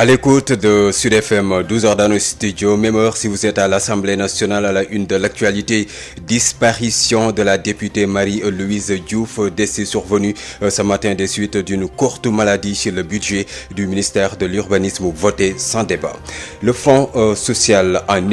À l'écoute de Sud FM, 12 heures dans le studio, même heure si vous êtes à l'Assemblée nationale à la une de l'actualité. Disparition de la députée Marie-Louise Diouf, décès survenu ce matin des suites d'une courte maladie sur le budget du ministère de l'Urbanisme voté sans débat. Le front social en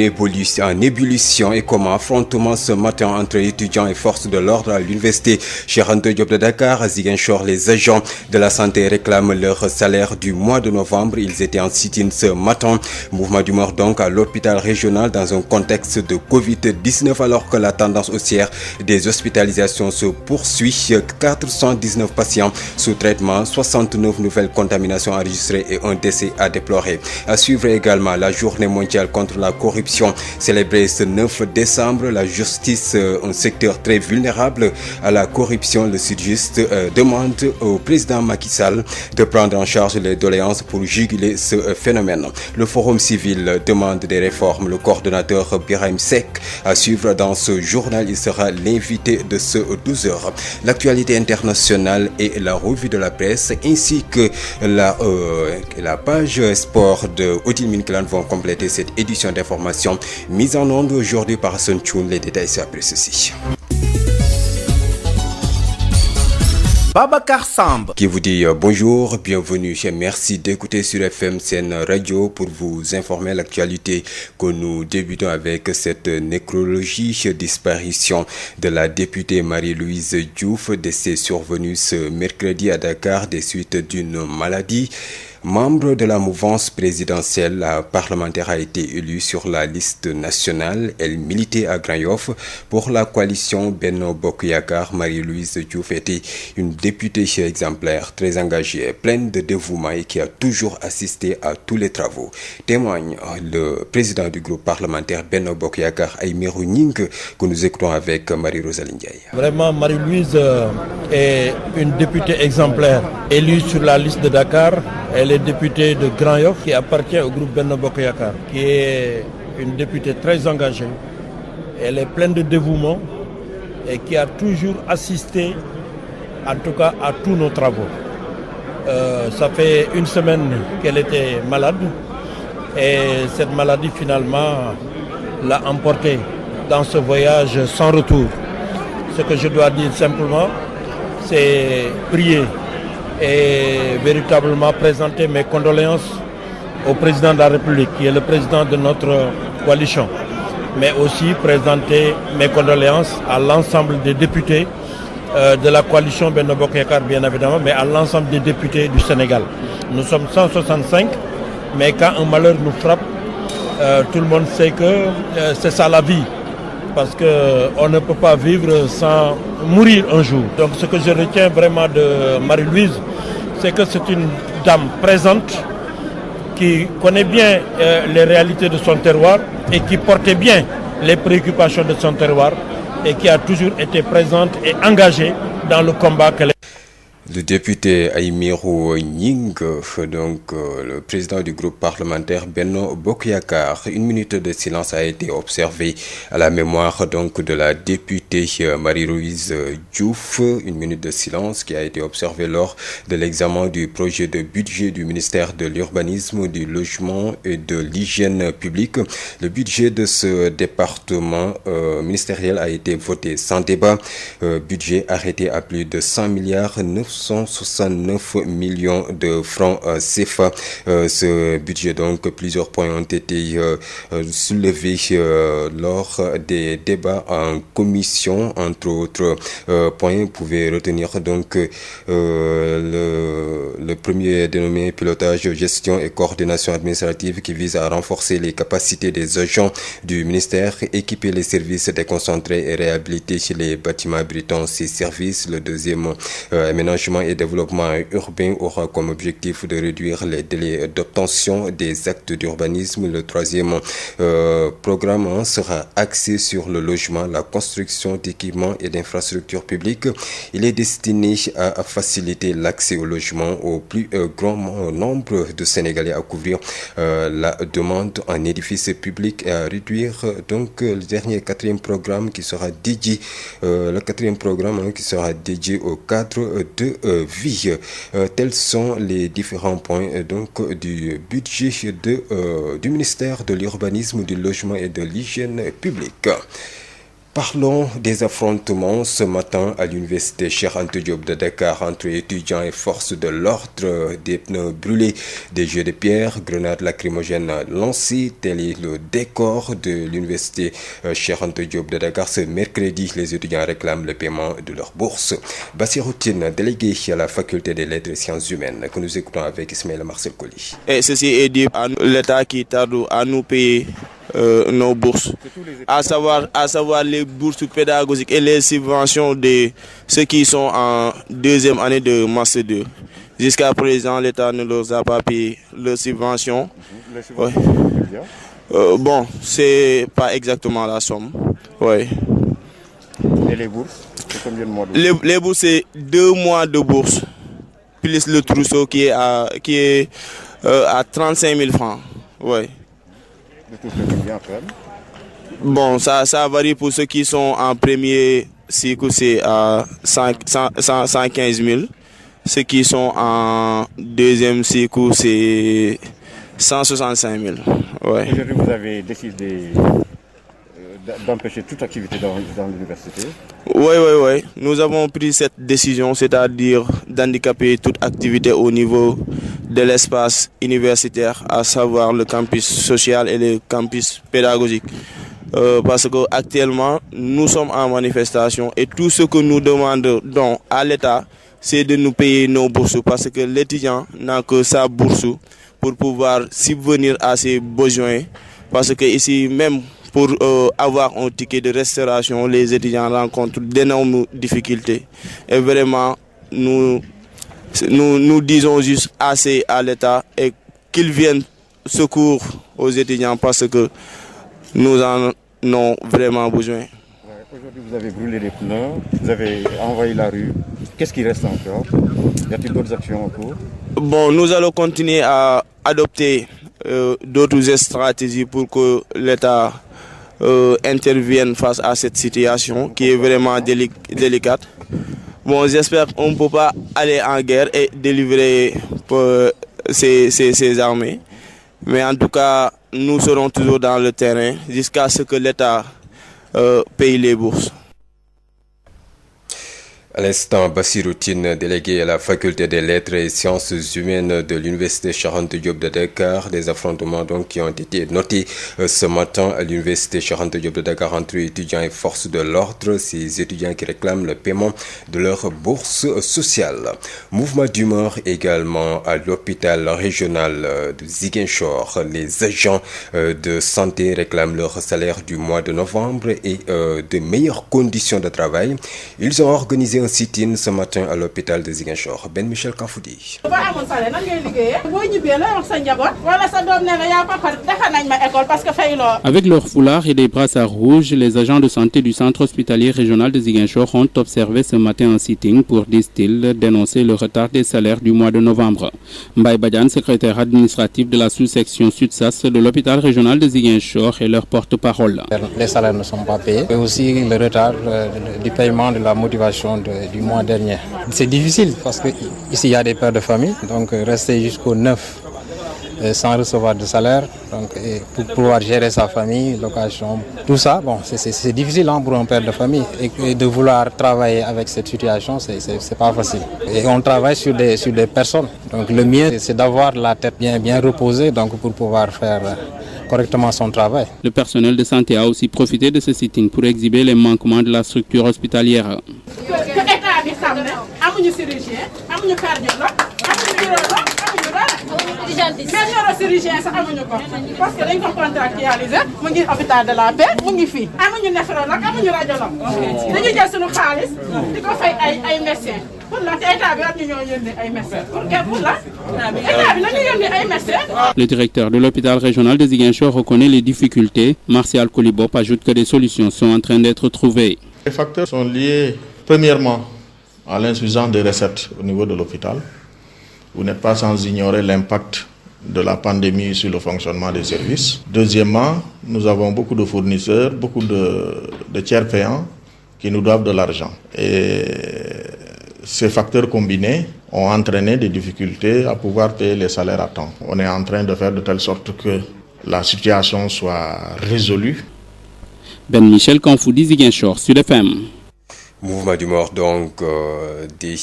ébullition et comme affrontement ce matin entre étudiants et forces de l'ordre à l'université Cheikh Anta Diop de Dakar. À Ziguinchor, les agents de la santé réclament leur salaire du mois de novembre. Ils étaient en sit-in ce matin. Mouvement d'humeur donc à l'hôpital régional dans un contexte de Covid-19 alors que la tendance haussière des hospitalisations se poursuit. 419 patients sous traitement, 69 nouvelles contaminations enregistrées et un décès à déplorer. À suivre également la journée mondiale contre la corruption célébrée ce 9 décembre. La justice, un secteur très vulnérable à la corruption. Le Sud-Just demande au président Macky Sall de prendre en charge les doléances pour juguler ce phénomène. Le Forum civil demande des réformes. Le coordonnateur Birahim Seck à suivre dans ce journal. Il sera l'invité de ce 12 heures. L'actualité internationale et la revue de la presse ainsi que la page sport de Odile Minkilan vont compléter cette édition d'information mise en onde aujourd'hui par Sun Chun. Les détails c'est après ceci. Babacar Samb qui vous dit bonjour, bienvenue et merci d'écouter sur FM Sen Radio pour vous informer l'actualité que nous débutons avec cette nécrologie. Disparition de la députée Marie-Louise Diouf, décès survenu ce mercredi à Dakar des suites d'une maladie. Membre de la mouvance présidentielle, la parlementaire a été élue sur la liste nationale. Elle militait à Grand Yoff pour la coalition Benno Bokk Yakaar. Marie-Louise Diouf était une députée exemplaire, très engagée, pleine de dévouement et qui a toujours assisté à tous les travaux. Témoigne le président du groupe parlementaire Benno Bokk Yakaar, Aymérou Gning, que nous écoutons avec Marie-Rosaline Ndiaye. Vraiment, Marie-Louise est une députée exemplaire, élue sur la liste de Dakar. Elle est députée de Grand Yoff qui appartient au groupe Benno Bokk Yakaar, qui est une députée très engagée. Elle est pleine de dévouement et qui a toujours assisté, en tout cas, à tous nos travaux. Ça fait une semaine qu'elle était malade et cette maladie finalement l'a emportée dans ce voyage sans retour. Ce que je dois dire simplement, c'est prier et véritablement présenter mes condoléances au président de la République, qui est le président de notre coalition, mais aussi présenter mes condoléances à l'ensemble des députés de la coalition Benno Bokk Yakaar, bien évidemment, mais à l'ensemble des députés du Sénégal. Nous sommes 165, mais quand un malheur nous frappe, tout le monde sait que c'est ça la vie, parce qu'on ne peut pas vivre sans mourir un jour. Donc ce que je retiens vraiment de Marie-Louise, c'est que c'est une dame présente qui connaît bien les réalités de son terroir et qui portait bien les préoccupations de son terroir et qui a toujours été présente et engagée dans le combat qu'elle. Le député Aymérou Gning, donc le président du groupe parlementaire Benno Bokk Yakaar. Une minute de silence a été observée à la mémoire donc de la députée Marie-Louise Diouf. Une minute de silence qui a été observée lors de l'examen du projet de budget du ministère de l'Urbanisme, du Logement et de l'Hygiène publique. Le budget de ce département ministériel a été voté sans débat. Budget arrêté à plus de 100 milliards 969 millions de francs CFA. Ce budget, donc, plusieurs points ont été soulevés lors des débats en commission. Entre autres points, vous pouvez retenir donc le premier dénommé pilotage, gestion et coordination administrative qui vise à renforcer les capacités des agents du ministère, équiper les services déconcentrés et réhabiliter les bâtiments abritant ces services. Le deuxième, aménagement et développement urbain, aura comme objectif de réduire les délais d'obtention des actes d'urbanisme. Le troisième programme sera axé sur le logement, la construction d'équipements et d'infrastructures publiques. Il est destiné à faciliter l'accès au logement au plus grand nombre de Sénégalais, à couvrir la demande en édifices publics et à réduire donc le dernier quatrième programme qui sera dédié au cadre de de vie. Tels sont les différents points donc du budget du ministère de l'Urbanisme, du Logement et de l'Hygiène publique. Parlons des affrontements ce matin à l'université Cheikh Anta Diop de Dakar entre étudiants et forces de l'ordre, des pneus brûlés, des jets de pierre, grenades lacrymogènes lancées. Tel est le décor de l'université Cheikh Anta Diop de Dakar. Ce mercredi, les étudiants réclament le paiement de leur bourse. Bassirou Tine, délégué à la faculté des lettres et sciences humaines, que nous écoutons avec Ismaël Marcel Colli. Et ceci est dit à l'État qui tarde à nous payer nos bourses, à savoir les bourses pédagogiques et les subventions de ceux qui sont en deuxième année de Master 2. Jusqu'à présent, l'État ne leur a pas payé leurs subventions. Les subventions, c'est bon, c'est pas exactement la somme. Ouais. Et les bourses, c'est combien de mois de bourse? Les bourses, c'est 2 mois de bourse, plus le trousseau qui est à 35 000 francs. Ouais. Bon, ça varie pour ceux qui sont en premier cycle, c'est à 115 000. Ceux qui sont en deuxième cycle, c'est 165 000. Ouais. Aujourd'hui, vous avez décidé d'empêcher toute activité dans l'université? Oui. Nous avons pris cette décision, c'est-à-dire d'handicaper toute activité au niveau de l'espace universitaire, à savoir le campus social et le campus pédagogique. Parce qu'actuellement, nous sommes en manifestation et tout ce que nous demandons à l'État, c'est de nous payer nos bourses, parce que l'étudiant n'a que sa bourse pour pouvoir subvenir à ses besoins. Parce que ici, même pour avoir un ticket de restauration, les étudiants rencontrent d'énormes difficultés. Et vraiment, nous disons juste assez à l'État et qu'il vienne secours aux étudiants, parce que nous en avons vraiment besoin. Aujourd'hui, vous avez brûlé les pneus, vous avez envahi la rue. Qu'est-ce qui reste encore? Y a-t-il d'autres actions en cours? Bon, nous allons continuer à adopter d'autres stratégies pour que l'État intervienne face à cette situation qui est vraiment délicate. Bon, j'espère qu'on ne peut pas aller en guerre et délivrer ces armées. Mais en tout cas, nous serons toujours dans le terrain jusqu'à ce que l'État paye les bourses. À l'instant, Bassirou Tine, délégué à la faculté des lettres et sciences humaines de l'université Cheikh Anta Diop de Dakar, des affrontements donc qui ont été notés ce matin à l'université Cheikh Anta Diop de Dakar entre étudiants et forces de l'ordre, ces étudiants qui réclament le paiement de leur bourse sociale. Mouvement d'humeur également à l'hôpital régional de Ziguinchor. Les agents de santé réclament leur salaire du mois de novembre et de meilleures conditions de travail. Ils ont organisé un sit-in ce matin à l'hôpital de Ziguinchor. Ben Michel Kanfoudi. Avec leur foulard et des brassards rouges, les agents de santé du centre hospitalier régional de Ziguinchor ont observé ce matin un sit-in pour, disent-ils, dénoncer le retard des salaires du mois de novembre. Mbaye Badian, secrétaire administratif de la sous-section Sud-Sas de l'hôpital régional de Ziguinchor, est leur porte-parole. Les salaires ne sont pas payés et aussi le retard du paiement de la motivation du mois dernier. C'est difficile parce que ici il y a des pères de famille, donc rester jusqu'au 9 sans recevoir de salaire, donc, pour pouvoir gérer sa famille, location, tout ça, bon, c'est difficile pour un père de famille et de vouloir travailler avec cette situation, c'est pas facile. Et on travaille sur des personnes, donc le mieux c'est d'avoir la tête bien reposée, donc pour pouvoir faire correctement son travail. Le personnel de santé a aussi profité de ce sit-in pour exhiber les manquements de la structure hospitalière. Le directeur de l'hôpital régional de Ziguinchor reconnaît les difficultés. Martial Kolibop ajoute que des solutions sont en train d'être trouvées. Les facteurs sont liés premièrement à l'insuffisance des recettes au niveau de l'hôpital. Vous n'êtes pas sans ignorer l'impact de la pandémie sur le fonctionnement des services. Deuxièmement, nous avons beaucoup de fournisseurs, beaucoup de tiers payants qui nous doivent de l'argent. Et Ces facteurs combinés ont entraîné des difficultés à pouvoir payer les salaires à temps. On est en train de faire de telle sorte que la situation soit résolue. Ben Michel Kanfoudi, Ziguinchor, Sud FM. Mouvement d'humeur donc des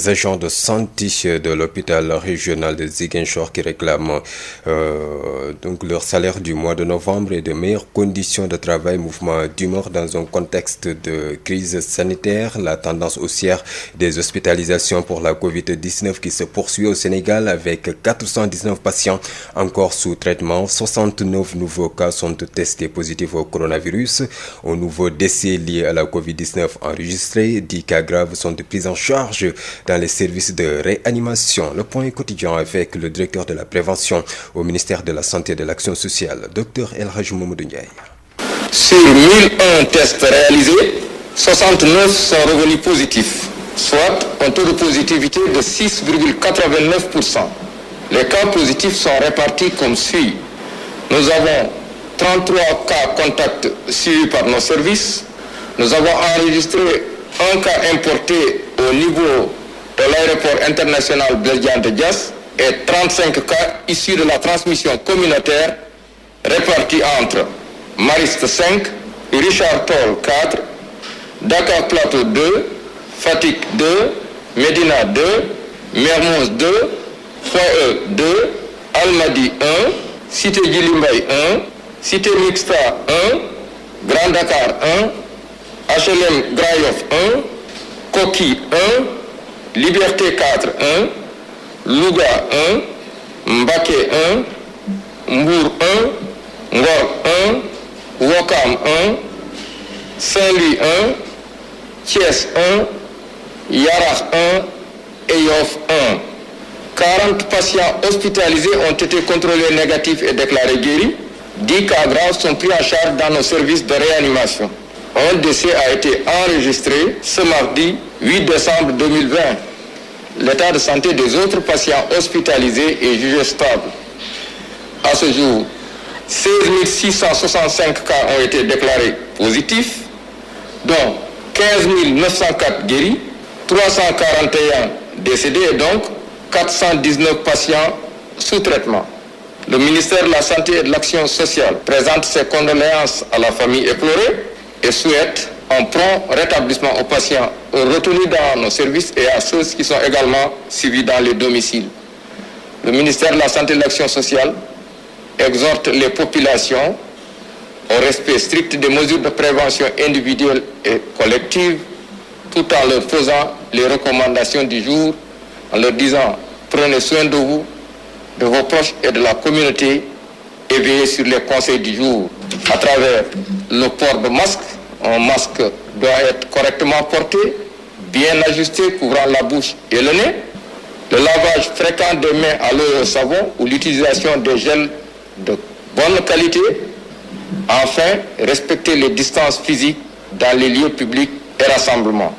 agents de santé de l'hôpital régional de Ziguinchor qui réclament donc leur salaire du mois de novembre et de meilleures conditions de travail. Mouvement d'humeur dans un contexte de crise sanitaire, la tendance haussière des hospitalisations pour la Covid-19 qui se poursuit au Sénégal avec 419 patients encore sous traitement. 69 nouveaux cas sont testés positifs au coronavirus. Un nouveau décès lié à la Covid-19 enregistré. 10 cas graves sont pris en charge dans les services de réanimation. Le point quotidien avec le directeur de la prévention au ministère de la Santé et de l'Action sociale, Dr El Hadj Mamadou Ndiaye. Sur 1001 tests réalisés, 69 sont revenus positifs, soit un taux de positivité de 6,89%. Les cas positifs sont répartis comme suit. Nous avons 33 cas contacts suivis par nos services. Nous avons enregistré un cas importé au niveau de l'aéroport international Blaise Diagne de Diass et 35 cas issus de la transmission communautaire répartis entre Mariste 5, Richard Toll 4, Dakar Plateau 2, Fatick 2, Médina 2, Mermoz 2, Foye 2, Almadi 1, Cité Djilimbay 1, Cité Mixta 1, Grand Dakar 1, HLM Grand Yoff 1, Koki 1, Liberté 4 1, Louga 1, Mbacké 1, Mbour 1, Ngor 1, Ouakam 1, Saint-Louis 1, Thiès 1, Yarax 1 et Yoff 1. 40 patients hospitalisés ont été contrôlés négatifs et déclarés guéris. 10 cas graves sont pris en charge dans nos services de réanimation. Un décès a été enregistré ce mardi 8 décembre 2020. L'état de santé des autres patients hospitalisés est jugé stable. À ce jour, 16 665 cas ont été déclarés positifs, dont 15 904 guéris, 341 décédés et donc 419 patients sous traitement. Le ministère de la Santé et de l'Action sociale présente ses condoléances à la famille éplorée et souhaite un prompt rétablissement aux patients retenus dans nos services et à ceux qui sont également suivis dans les domiciles. Le ministère de la Santé et de l'Action sociale exhorte les populations au respect strict des mesures de prévention individuelle et collective, tout en leur faisant les recommandations du jour, en leur disant « Prenez soin de vous, de vos proches et de la communauté et veillez sur les conseils du jour à travers le port de masque. Un masque doit être correctement porté, bien ajusté, couvrant la bouche et le nez. Le lavage fréquent des mains à l'eau et au savon ou l'utilisation de gels de bonne qualité. Enfin, respecter les distances physiques dans les lieux publics et rassemblements.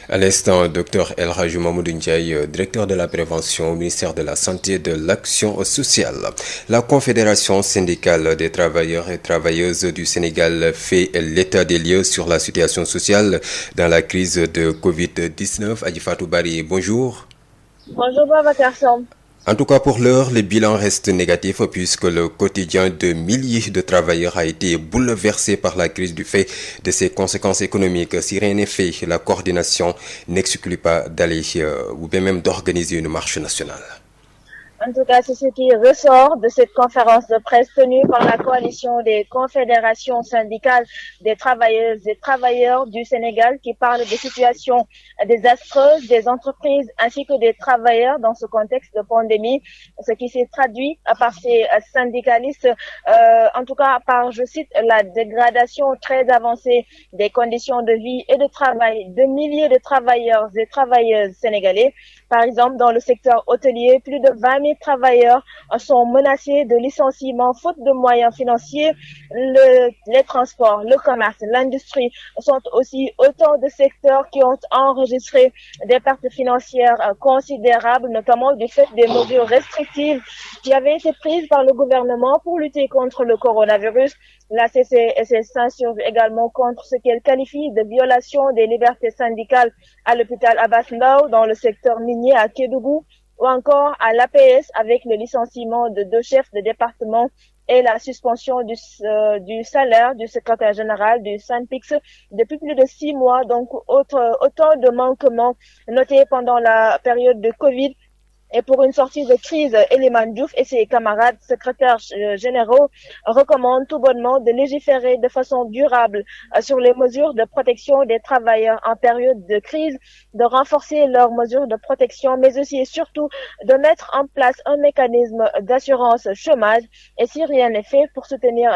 À l'instant, Dr El Hadj Mamadou Ndiaye, directeur de la prévention au ministère de la Santé et de l'Action sociale. La Confédération syndicale des travailleurs et travailleuses du Sénégal fait l'état des lieux sur la situation sociale dans la crise de Covid-19. Adji Fatou Bari, bonjour. Bonjour Babacar Sam. En tout cas, pour l'heure, le bilan reste négatif puisque le quotidien de milliers de travailleurs a été bouleversé par la crise du fait de ses conséquences économiques. Si rien n'est fait, la coordination n'exclut pas d'aller ou bien même d'organiser une marche nationale. En tout cas, c'est ce qui ressort de cette conférence de presse tenue par la coalition des confédérations syndicales des travailleuses et travailleurs du Sénégal qui parle des situations désastreuses des entreprises ainsi que des travailleurs dans ce contexte de pandémie, ce qui s'est traduit par ces syndicalistes, en tout cas par, je cite, la dégradation très avancée des conditions de vie et de travail de milliers de travailleurs et travailleuses sénégalais. Par exemple, dans le secteur hôtelier, plus de 20 000 travailleurs sont menacés de licenciement faute de moyens financiers. Les transports, le commerce, l'industrie sont aussi autant de secteurs qui ont enregistré des pertes financières considérables, notamment du fait des mesures restrictives qui avaient été prises par le gouvernement pour lutter contre le coronavirus. La CCSS s'insurge également contre ce qu'elle qualifie de violation des libertés syndicales à l'hôpital Abass Ndao dans le secteur minier à Kédougou ou encore à l'APS avec le licenciement de 2 chefs de département et la suspension du salaire du secrétaire général du SYNPICS depuis plus de 6 mois. Donc autant de manquements notés pendant la période de Covid. Et pour une sortie de crise, Eliman Diouf et ses camarades secrétaires généraux recommandent tout bonnement de légiférer de façon durable sur les mesures de protection des travailleurs en période de crise, de renforcer leurs mesures de protection, mais aussi et surtout de mettre en place un mécanisme d'assurance chômage. Et si rien n'est fait pour soutenir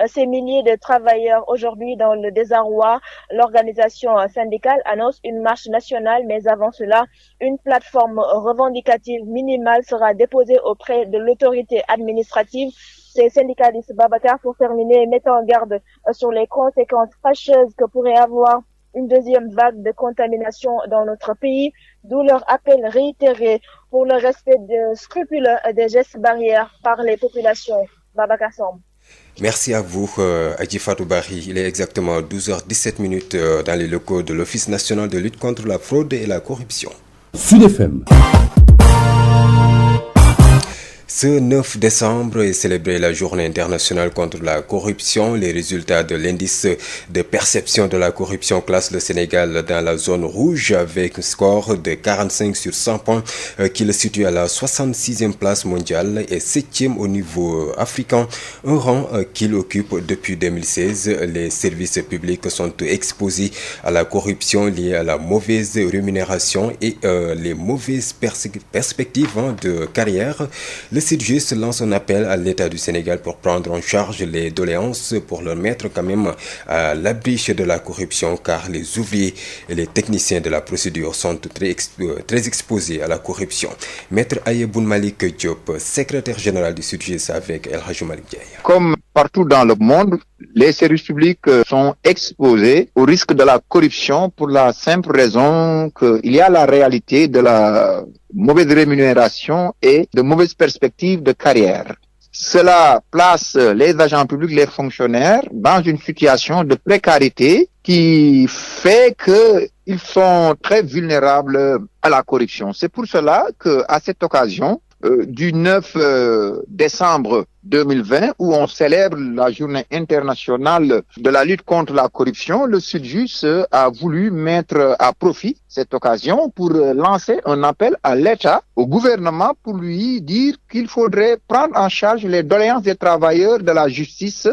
ces milliers de travailleurs aujourd'hui dans le désarroi, l'organisation syndicale annonce une marche nationale, mais avant cela, une plateforme revendicative minimale sera déposée auprès de l'autorité administrative. Ces syndicalistes, Babacar, pour terminer, mettent en garde sur les conséquences fâcheuses que pourrait avoir une deuxième vague de contamination dans notre pays, d'où leur appel réitéré pour le respect scrupuleux des gestes barrières par les populations. Babacar Samb. Merci à vous, Adji Fatou Barry. Il est exactement 12h17 dans les locaux de l'Office national de lutte contre la fraude et la corruption. Sud FM. Ce 9 décembre est célébrée la journée internationale contre la corruption. Les résultats de l'indice de perception de la corruption classent le Sénégal dans la zone rouge avec un score de 45 sur 100 points qui le situe à la 66e place mondiale et 7e au niveau africain, un rang qu'il occupe depuis 2016. Les services publics sont exposés à la corruption liée à la mauvaise rémunération et les mauvaises perspectives de carrière. Le CIDJUST lance un appel à l'État du Sénégal pour prendre en charge les doléances pour leur mettre quand même à l'abri de la corruption car les ouvriers et les techniciens de la procédure sont très exposés à la corruption. Maître Ayeboun Malik Diop, secrétaire général du CIDJUST avec El Hadji Malick Ndiaye. Comme partout dans le monde, les services publics sont exposés au risque de la corruption pour la simple raison qu'il y a la réalité de la mauvaise rémunération et de mauvaises perspectives de carrière. Cela place les agents publics, les fonctionnaires, dans une situation de précarité qui fait qu'ils sont très vulnérables à la corruption. C'est pour cela qu'à cette occasion, du 9 décembre 2020, où on célèbre la journée internationale de la lutte contre la corruption, le CIDJUST a voulu mettre à profit cette occasion pour lancer un appel à l'État, au gouvernement, pour lui dire qu'il faudrait prendre en charge les doléances des travailleurs de la justice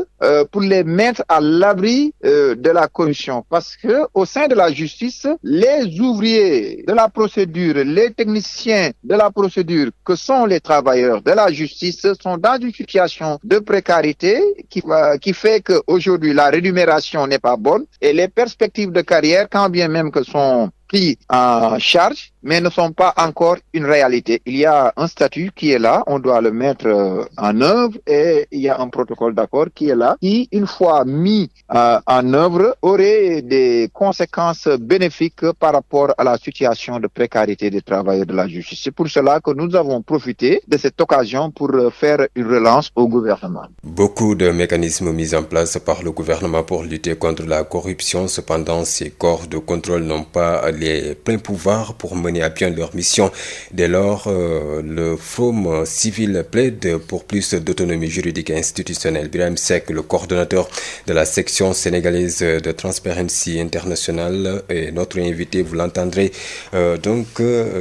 pour les mettre à l'abri de la corruption. Parce que au sein de la justice, les ouvriers de la procédure, les techniciens de la procédure, que sont les travailleurs de la justice, sont dans une situation de précarité qui fait qu'aujourd'hui la rémunération n'est pas bonne et les perspectives de carrière, quand bien même que sont pris en charge, mais ne sont pas encore une réalité. Il y a un statut qui est là, on doit le mettre en œuvre et il y a un protocole d'accord qui est là, qui, une fois mis en œuvre, aurait des conséquences bénéfiques par rapport à la situation de précarité des travailleurs de la justice. C'est pour cela que nous avons profité de cette occasion pour faire une relance au gouvernement. Beaucoup de mécanismes mis en place par le gouvernement pour lutter contre la corruption. Cependant, ces corps de contrôle n'ont pas les pleins pouvoirs pour mener à bien leur mission. Dès lors, le Forum civil plaide pour plus d'autonomie juridique et institutionnelle. Birahim Seck, le coordonnateur de la section sénégalaise de Transparency International, est notre invité. Vous l'entendrez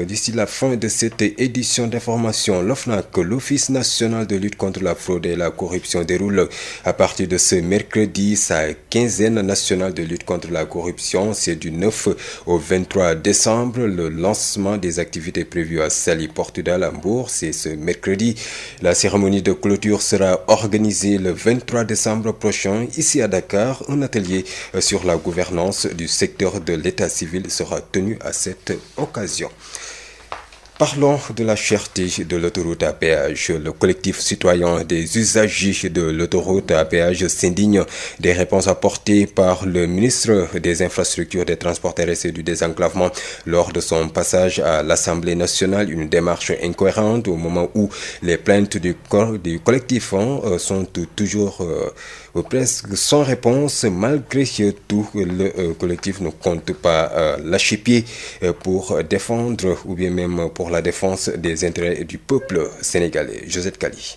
d'ici la fin de cette édition d'information. L'OFNAC, l'Office national de lutte contre la fraude et la corruption, déroule à partir de ce mercredi sa quinzaine nationale de lutte contre la corruption. C'est du 9 au 23 décembre. Le lancement des activités prévues à Saly, Portudal, Hambourg, c'est ce mercredi. La cérémonie de clôture sera organisée le 23 décembre prochain ici à Dakar. Un atelier sur la gouvernance du secteur de l'état civil sera tenu à cette occasion. Parlons de la cherté de l'autoroute à péage. Le collectif citoyen des usagers de l'autoroute à péage s'indigne des réponses apportées par le ministre des Infrastructures, des Transports terrestres et du Désenclavement lors de son passage à l'Assemblée nationale. Une démarche incohérente au moment où les plaintes du collectif sont toujours presque sans réponse. Malgré tout, le collectif ne compte pas lâcher pied pour défendre ou bien même pour la défense des intérêts du peuple sénégalais. Josette Kali.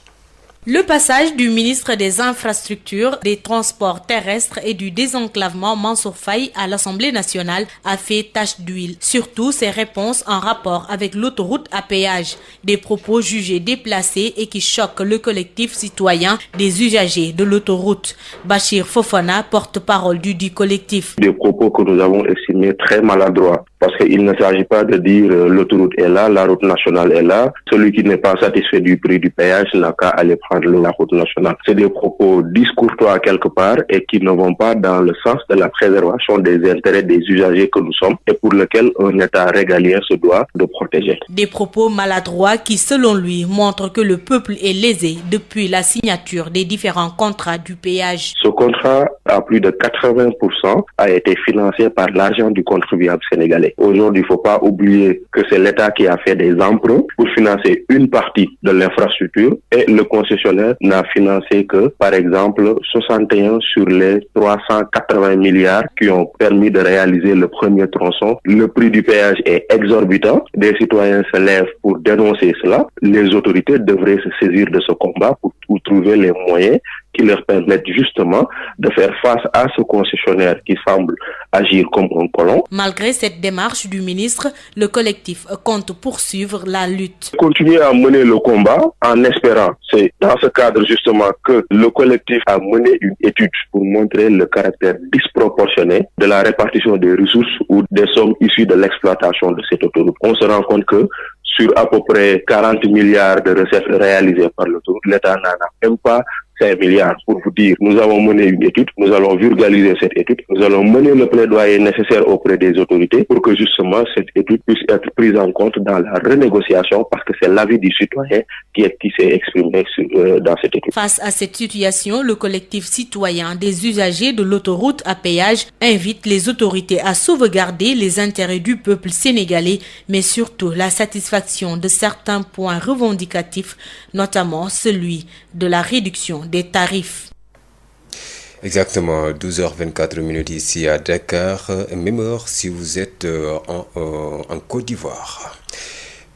Le passage du ministre des Infrastructures, des Transports terrestres et du Désenclavement Mansour Faye à l'Assemblée nationale a fait tache d'huile. Surtout ses réponses en rapport avec l'autoroute à péage. Des propos jugés déplacés et qui choquent le collectif citoyen des usagers de l'autoroute. Bachir Fofana, porte-parole du collectif. Des propos que nous avons estimés très maladroits. Parce qu'il ne s'agit pas de dire l'autoroute est là, la route nationale est là. Celui qui n'est pas satisfait du prix du péage n'a qu'à aller prendre la route nationale. C'est des propos discourtois quelque part et qui ne vont pas dans le sens de la préservation des intérêts des usagers que nous sommes et pour lesquels un État régalien se doit de protéger. Des propos maladroits qui, selon lui, montrent que le peuple est lésé depuis la signature des différents contrats du péage. Ce contrat, à plus de 80%, a été financé par l'argent du contribuable sénégalais. Aujourd'hui, il ne faut pas oublier que c'est l'État qui a fait des emprunts pour financer une partie de l'infrastructure et le concessionnaire n'a financé que, par exemple, 61 sur les 380 milliards qui ont permis de réaliser le premier tronçon. Le prix du péage est exorbitant. Des citoyens se lèvent pour dénoncer cela. Les autorités devraient se saisir de ce combat pour trouver les moyens qui leur permettent justement de faire face à ce concessionnaire qui semble agir comme un colon. Malgré cette démarche du ministre, le collectif compte poursuivre la lutte. Continuer à mener le combat en espérant, c'est dans ce cadre justement que le collectif a mené une étude pour montrer le caractère disproportionné de la répartition des ressources ou des sommes issues de l'exploitation de cette autoroute. On se rend compte que sur à peu près 40 milliards de recettes réalisées par l'autoroute, l'État n'en a même pas 5 milliards. Pour vous dire, nous avons mené une étude, nous allons vulgariser cette étude, nous allons mener le plaidoyer nécessaire auprès des autorités pour que justement cette étude puisse être prise en compte dans la renégociation parce que c'est l'avis du citoyen qui s'est exprimé dans cette étude. Face à cette situation, le collectif citoyen des usagers de l'autoroute à péage invite les autorités à sauvegarder les intérêts du peuple sénégalais, mais surtout la satisfaction de certains points revendicatifs, notamment celui de la réduction des tarifs. Exactement, 12h24 ici à Dakar. Même heure si vous êtes en Côte d'Ivoire.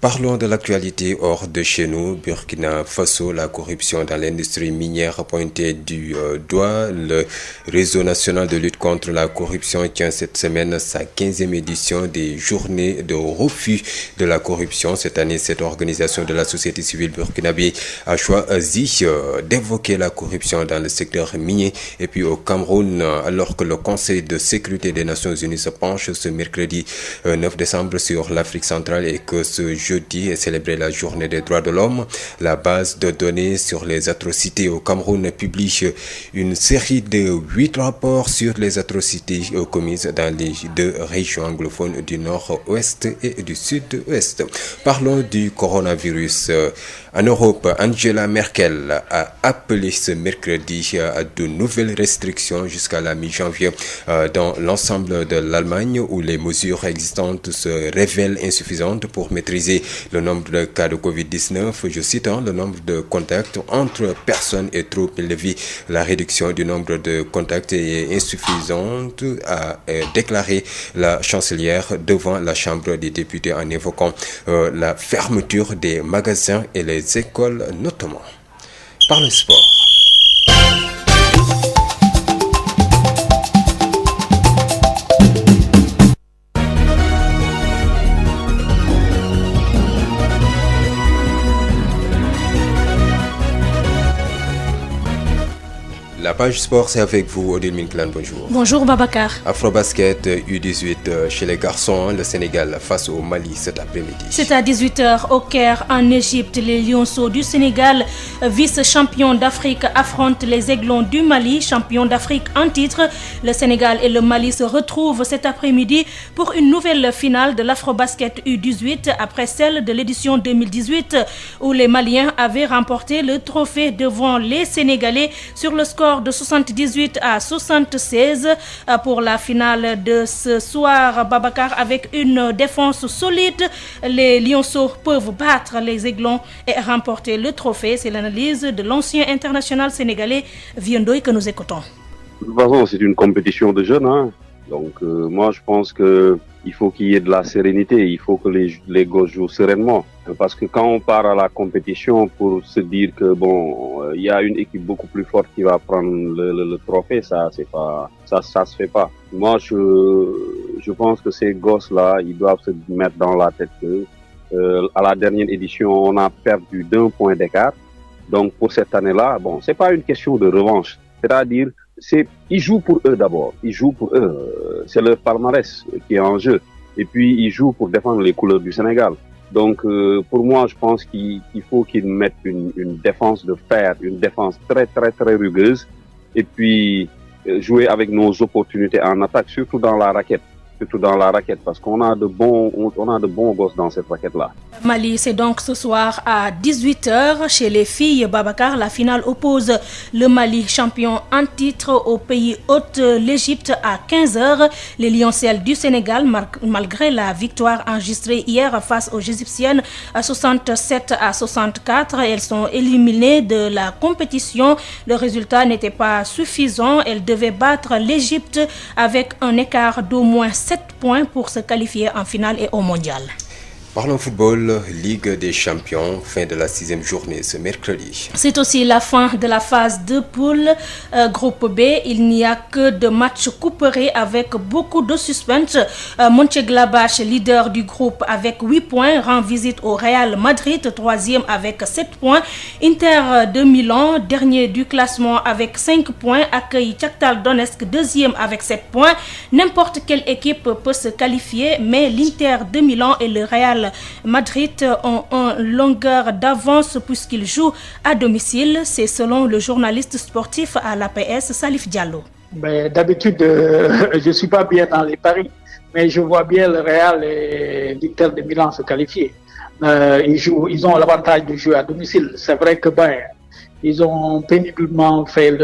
Parlons de l'actualité hors de chez nous. Burkina Faso, la corruption dans l'industrie minière pointée du doigt. Le réseau national de lutte contre la corruption tient cette semaine sa 15e édition des journées de refus de la corruption. Cette année, cette organisation de la société civile burkinabé a choisi d'évoquer la corruption dans le secteur minier. Et puis au Cameroun, alors que le Conseil de sécurité des Nations Unies se penche ce mercredi 9 décembre sur l'Afrique centrale et que ce jeudi est célébré la journée des droits de l'homme. La base de données sur les atrocités au Cameroun publie une série de 8 rapports sur les atrocités commises dans les 2 régions anglophones du nord-ouest et du sud-ouest. Parlons du coronavirus. En Europe, Angela Merkel a appelé ce mercredi à de nouvelles restrictions jusqu'à la mi-janvier dans l'ensemble de l'Allemagne où les mesures existantes se révèlent insuffisantes pour maîtriser le nombre de cas de Covid-19. Je cite, le nombre de contacts entre personnes est trop élevé. La réduction du nombre de contacts est insuffisante, a déclaré la chancelière devant la Chambre des députés en évoquant la fermeture des magasins et les écoles notamment. Par le sport. La La page sport, c'est avec vous, Odile Minklan, bonjour. Bonjour Babacar. Afrobasket U18 chez les garçons, le Sénégal face au Mali cet après-midi. C'est à 18h au Caire, en Égypte. Les Lionceaux du Sénégal, vice-champions d'Afrique, affrontent les Aiglons du Mali, champions d'Afrique en titre. Le Sénégal et le Mali se retrouvent cet après-midi pour une nouvelle finale de l'Afrobasket U18 après celle de l'édition 2018 où les Maliens avaient remporté le trophée devant les Sénégalais sur le score de 78 à 76 pour la finale de ce soir. Babacar, avec une défense solide, les Lionceaux peuvent battre les Aiglons et remporter le trophée. C'est l'analyse de l'ancien international sénégalais Viendoy que nous écoutons. De toute façon, c'est une compétition de jeunes, hein. Donc moi je pense que il faut qu'il y ait de la sérénité, il faut que les gosses jouent sereinement. Parce que quand on part à la compétition pour se dire que bon, il y a une équipe beaucoup plus forte qui va prendre le trophée, ça se fait pas. Moi je pense que ces gosses-là, ils doivent se mettre dans la tête que à la dernière édition, on a perdu d'1 point d'écart. Donc pour cette année-là, bon, c'est pas une question de revanche, c'est-à-dire ils jouent pour eux d'abord, ils jouent pour eux, c'est leur palmarès qui est en jeu. Et puis ils jouent pour défendre les couleurs du Sénégal. Donc pour moi, je pense qu'il faut qu'ils mettent une défense de fer, une défense très très très rugueuse, et puis jouer avec nos opportunités en attaque, surtout dans la raquette. Parce qu'on a de bons gosses dans cette raquette-là. Mali, c'est donc ce soir à 18h chez les filles. Babacar, la finale oppose le Mali, champion en titre, au pays hôte, l'Égypte, à 15h. Les Lioncelles du Sénégal, malgré la victoire enregistrée hier face aux Égyptiennes à 67 à 64, elles sont éliminées de la compétition. Le résultat n'était pas suffisant. Elles devaient battre l'Égypte avec un écart d'au moins 7 points pour se qualifier en finale et au mondial. Parlons football, Ligue des champions, fin de la 6e journée ce mercredi. C'est aussi la fin de la phase de poule groupe B. Il n'y a que de matchs couperés avec beaucoup de suspense. Mönchengladbach, leader du groupe avec 8 points, rend visite au Real Madrid, 3e avec 7 points. Inter de Milan, dernier du classement avec 5 points, accueille Shakhtar Donetsk, 2e avec 7 points. N'importe quelle équipe peut se qualifier, mais l'Inter de Milan et le Real Madrid ont une longueur d'avance puisqu'ils jouent à domicile. C'est selon le journaliste sportif à l'APS, Salif Diallo. D'habitude, je ne suis pas bien dans les paris, mais je vois bien le Real et l'Inter de Milan se qualifier. Ils ont l'avantage de jouer à domicile. C'est vrai que ils ont péniblement fait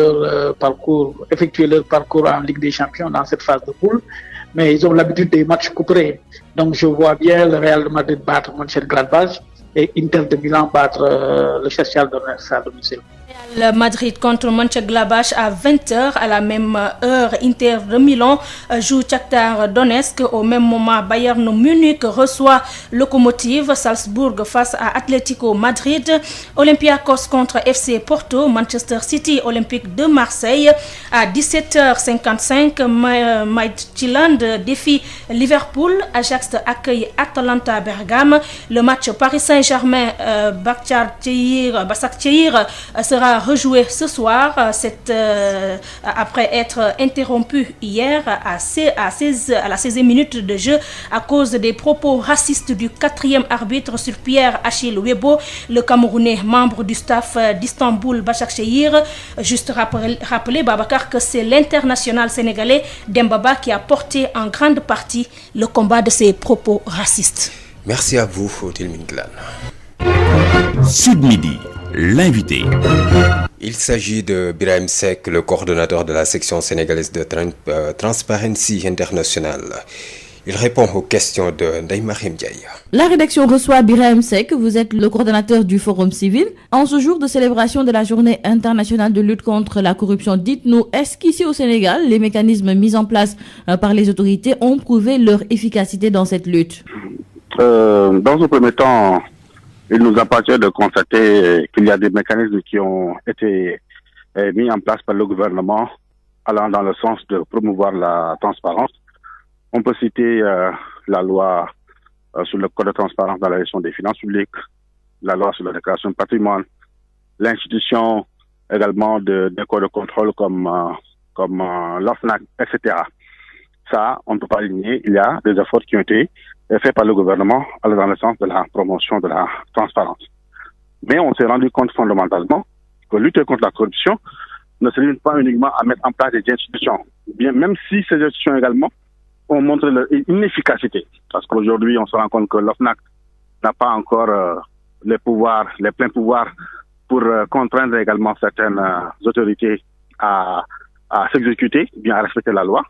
effectué leur parcours en Ligue des Champions dans cette phase de poule. Mais ils ont l'habitude des matchs couperés. Donc je vois bien le Real Madrid battre Mönchengladbach et Inter de Milan battre le Shakhtar Donetsk à domicile. Le Madrid contre Mönchengladbach à 20h. À la même heure, Inter de Milan joue Shakhtar Donetsk. Au même moment, Bayern Munich reçoit Lokomotiv. Salzbourg face à Atlético Madrid. Olympiakos contre FC Porto. Manchester City, Olympique de Marseille. À 17h55, Midtjylland défie Liverpool. Ajax accueille Atalanta Bergame. Le match Paris Saint-Germain Başakşehir sera rejoué ce soir, après être interrompu hier à la 16e minute de jeu à cause des propos racistes du 4e arbitre sur Pierre Achille Webo, le Camerounais membre du staff d'Istanbul Başakşehir. Juste rappeler Babacar que c'est l'international sénégalais Dembaba qui a porté en grande partie le combat de ces propos racistes. Merci à vous, Odile Minklan. Sud Midi, l'invité. Il s'agit de Birahim Seck, le coordonnateur de la section sénégalaise de Transparency International. Il répond aux questions de Ndeye Mariam Ndiaye. La rédaction reçoit Birahim Seck, vous êtes le coordonnateur du Forum civil. En ce jour de célébration de la journée internationale de lutte contre la corruption, dites-nous, est-ce qu'ici au Sénégal, les mécanismes mis en place par les autorités ont prouvé leur efficacité dans cette lutte? Dans un premier temps, il nous appartient de constater qu'il y a des mécanismes qui ont été mis en place par le gouvernement allant dans le sens de promouvoir la transparence. On peut citer la loi sur le code de transparence dans la gestion des finances publiques, la loi sur la déclaration de patrimoine, l'institution également des corps de contrôle comme l'OFNAC, etc. Ça, on ne peut pas le nier. Il y a des efforts qui ont été faits par le gouvernement dans le sens de la promotion de la transparence. Mais on s'est rendu compte fondamentalement que lutter contre la corruption ne se limite pas uniquement à mettre en place des institutions. Bien, même si ces institutions également ont montré leur inefficacité. Parce qu'aujourd'hui, on se rend compte que l'OFNAC n'a pas encore les pleins pouvoirs pour contraindre également certaines autorités à s'exécuter, bien à respecter la loi.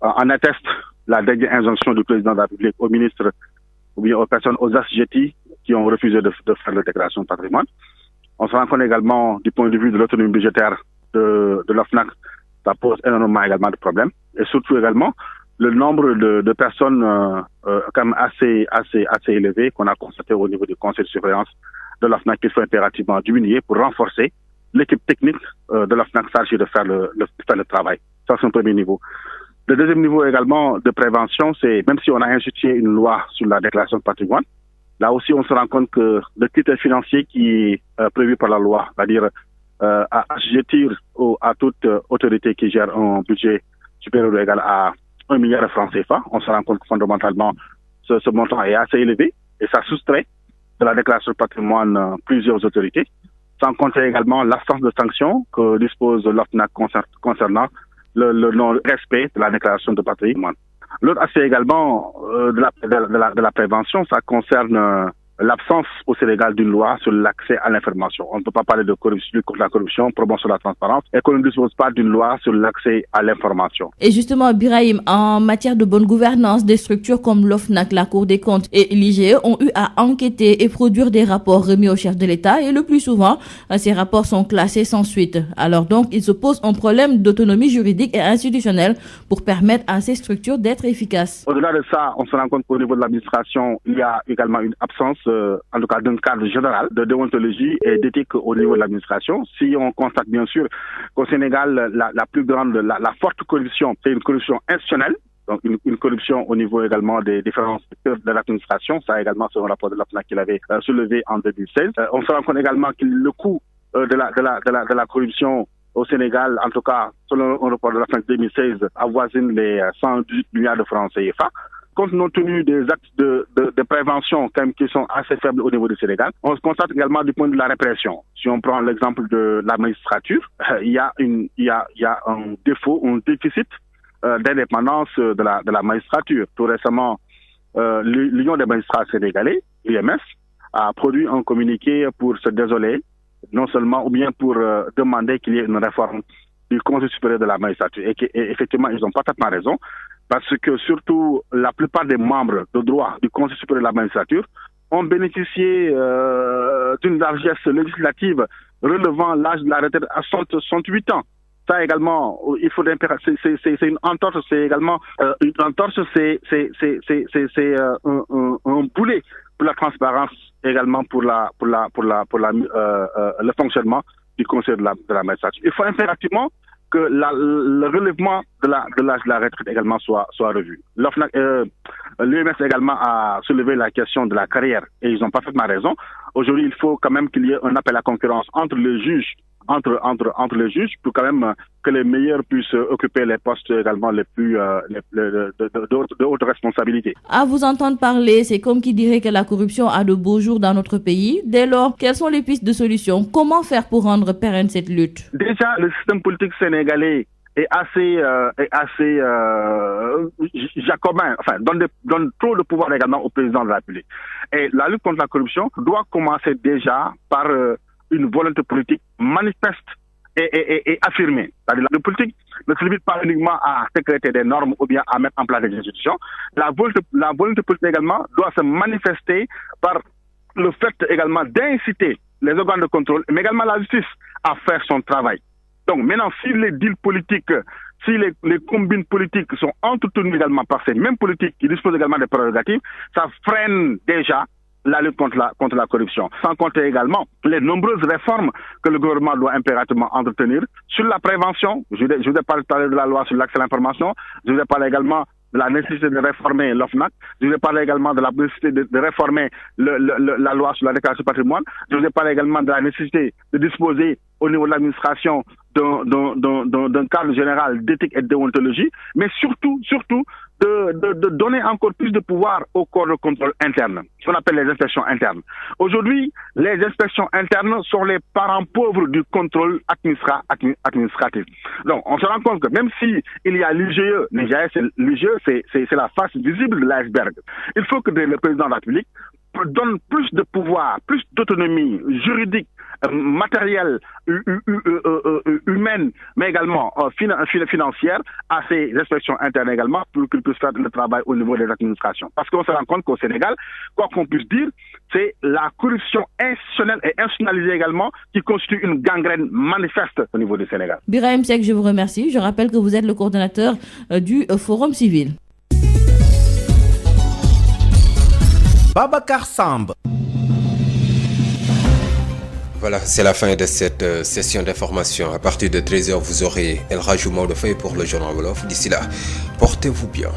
En atteste la dernière injonction du président de la République aux ministres ou bien aux personnes, aux assujettis qui ont refusé de faire la déclaration de patrimoine. On se rend compte également du point de vue de l'autonomie budgétaire de l'OFNAC, ça pose énormément également de problèmes. Et surtout également, le nombre de personnes quand même assez élevé qu'on a constaté au niveau du conseil de surveillance de l'OFNAC qu'il faut impérativement diminuer pour renforcer l'équipe technique de l'OFNAC chargée de faire le travail. Ça, c'est un premier niveau. Le deuxième niveau également de prévention, c'est même si on a institué une loi sur la déclaration de patrimoine, là aussi on se rend compte que le critère financier qui est prévu par la loi, c'est-à-dire assujettir à toute autorité qui gère un budget supérieur ou égal à 1 milliard de francs CFA, on se rend compte que fondamentalement ce montant est assez élevé et ça soustrait de la déclaration de patrimoine plusieurs autorités, sans compter également l'absence de sanctions que dispose l'OFNAC concernant le non-respect de la déclaration de patrimoine. L'autre aspect également de la prévention, ça concerne l'absence au Sénégal d'une loi sur l'accès à l'information. On ne peut pas parler de corruption contre la corruption, promotion de la transparence, et qu'on ne dispose pas d'une loi sur l'accès à l'information. Et justement, Birahim, en matière de bonne gouvernance, des structures comme l'OFNAC, la Cour des comptes et l'IGE ont eu à enquêter et produire des rapports remis au chef de l'État, et le plus souvent, ces rapports sont classés sans suite. Alors donc, il se pose un problème d'autonomie juridique et institutionnelle pour permettre à ces structures d'être efficaces. Au-delà de ça, on se rend compte qu'au niveau de l'administration, il y a également une absence en tout cas d'un cadre général de déontologie et d'éthique au niveau de l'administration. Si on constate bien sûr qu'au Sénégal, la plus grande, la forte corruption, c'est une corruption institutionnelle, donc une corruption au niveau également des différents secteurs de l'administration. Ça également, c'est un rapport de l'OFNAC qu'il avait soulevé en 2016. On se rend compte également que le coût de la corruption au Sénégal, en tout cas, selon un rapport de l'OFNAC 2016, avoisine les 118 milliards de francs CFA. Compte tenu des actes de prévention quand même, qui sont assez faibles au niveau du Sénégal, on se constate également du point de vue de la répression. Si on prend l'exemple de la magistrature, il y a un défaut, un déficit d'indépendance de la magistrature. Tout récemment, l'Union des magistrats sénégalais, l'UMS, a produit un communiqué pour se désoler, non seulement, ou bien pour demander qu'il y ait une réforme du Conseil supérieur de la magistrature. Et effectivement, ils ont parfaitement raison. Parce que surtout, la plupart des membres de droit du Conseil supérieur de la magistrature ont bénéficié d'une largesse législative relevant l'âge de la retraite à 68 ans. Ça également, il faut c'est une entorse, c'est également une entorse, c'est un boulet pour la transparence, également pour le fonctionnement du Conseil de la magistrature. Il faut impérativement que le relèvement de l'âge de la retraite également soit revu. L'UMS également a soulevé la question de la carrière et ils ont parfaitement raison. Aujourd'hui, il faut quand même qu'il y ait un appel à concurrence entre les juges, entre les juges pour quand même que les meilleurs puissent occuper les postes également les plus de haute responsabilité. À vous entendre parler, c'est comme qui dirait que la corruption a de beaux jours dans notre pays. Dès lors, quelles sont les pistes de solutions? Comment faire pour rendre pérenne cette lutte? Déjà, le système politique sénégalais est assez jacobin, enfin donne trop de pouvoir également au président de la République. Et la lutte contre la corruption doit commencer déjà par une volonté politique manifeste et affirmée. C'est-à-dire la politique ne se limite pas uniquement à sécréter des normes ou bien à mettre en place des institutions. La volonté politique également doit se manifester par le fait également d'inciter les organes de contrôle, mais également la justice à faire son travail. Donc maintenant, si les deals politiques, si les combines politiques sont entretenues également par ces mêmes politiques qui disposent également des prérogatives, ça freine déjà la lutte contre la corruption. Sans compter également les nombreuses réformes que le gouvernement doit impérativement entretenir sur la prévention. Je vous ai parlé de la loi sur l'accès à l'information. Je vous ai parlé également de la nécessité de réformer l'OFNAC, je vous ai parlé également de la nécessité de réformer la loi sur la déclaration du patrimoine, je vous ai parlé également de la nécessité de disposer au niveau de l'administration d'un cadre général d'éthique et de déontologie, mais surtout de donner encore plus de pouvoir au corps de contrôle interne, ce qu'on appelle les inspections internes. Aujourd'hui, les inspections internes sont les parents pauvres du contrôle administratif. Donc, on se rend compte que même si il y a l'IGE, l'IGE, c'est la face visible de l'iceberg. Il faut que le président de la République donne plus de pouvoir, plus d'autonomie juridique, matérielle, humaine, mais également financière à ces inspections internes également pour qu'ils puissent faire le travail au niveau des administrations. Parce qu'on se rend compte qu'au Sénégal, quoi qu'on puisse dire, c'est la corruption institutionnelle et institutionnalisée également qui constitue une gangrène manifeste au niveau du Sénégal. Birahim Seck, je vous remercie. Je rappelle que vous êtes le coordonnateur du Forum Civil. Babacar Samb. Voilà, c'est la fin de cette session d'information. À partir de 13h, vous aurez El Hadj Maodo Faye pour le journal Wolof. D'ici là, portez-vous bien.